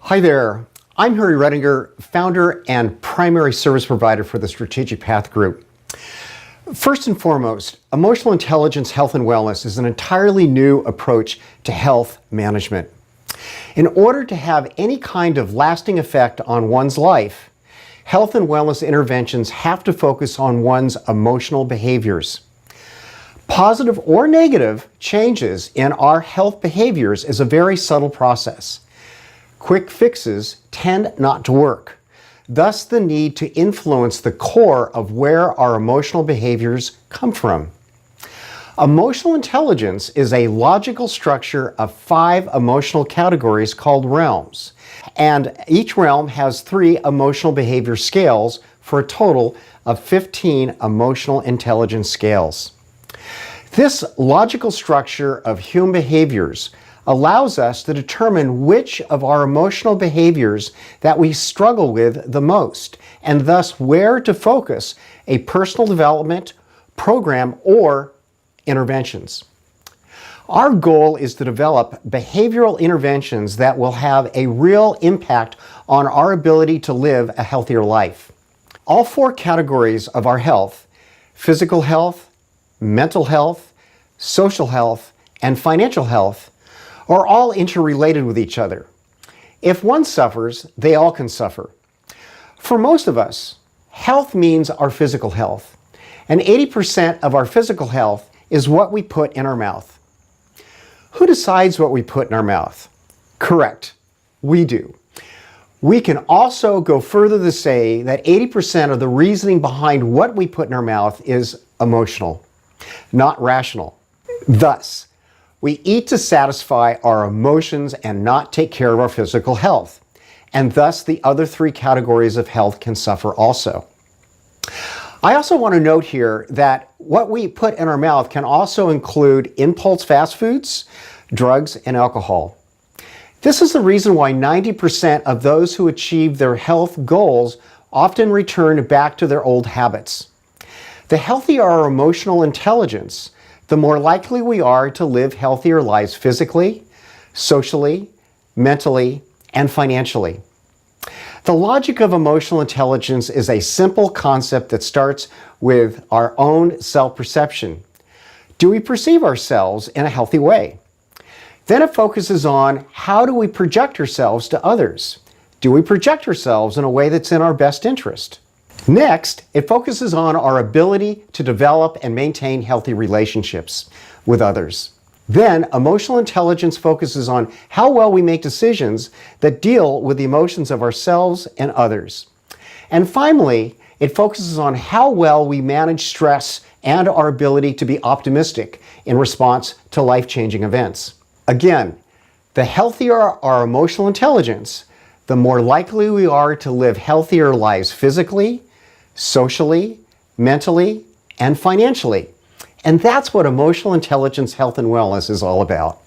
Hi there, I'm Harry Redinger, founder and primary service provider for the Strategic Path Group. First and foremost, emotional intelligence, health and wellness is an entirely new approach to health management. In order to have any kind of lasting effect on one's life, health and wellness interventions have to focus on one's emotional behaviors. Positive or negative changes in our health behaviors is a very subtle process. Quick fixes tend not to work. Thus, the need to influence the core of where our emotional behaviors come from. Emotional intelligence is a logical structure of 5 emotional categories called realms, and each realm has 3 emotional behavior scales for a total of 15 emotional intelligence scales. This logical structure of human behaviors allows us to determine which of our emotional behaviors that we struggle with the most, and thus where to focus a personal development program or interventions. Our goal is to develop behavioral interventions that will have a real impact on our ability to live a healthier life. All 4 categories of our health, physical health, mental health, social health, and financial health, are all interrelated with each other. If one suffers, they all can suffer. For most of us, health means our physical health, and 80% of our physical health is what we put in our mouth. Who decides what we put in our mouth? Correct, we do. We can also go further to say that 80% of the reasoning behind what we put in our mouth is emotional, not rational. Thus, we eat to satisfy our emotions and not take care of our physical health, and thus the other 3 categories of health can suffer also. I also want to note here that what we put in our mouth can also include impulse fast foods, drugs, and alcohol. This is the reason why 90% of those who achieve their health goals often return back to their old habits. The healthier our emotional intelligence, the more likely we are to live healthier lives physically, socially, mentally, and financially. The logic of emotional intelligence is a simple concept that starts with our own self-perception. Do we perceive ourselves in a healthy way? Then it focuses on how do we project ourselves to others? Do we project ourselves in a way that's in our best interest? Next, it focuses on our ability to develop and maintain healthy relationships with others. Then, emotional intelligence focuses on how well we make decisions that deal with the emotions of ourselves and others. And finally, it focuses on how well we manage stress and our ability to be optimistic in response to life-changing events. Again, the healthier our emotional intelligence, the more likely we are to live healthier lives physically, socially, mentally, and financially. And that's what emotional intelligence, health, and wellness is all about.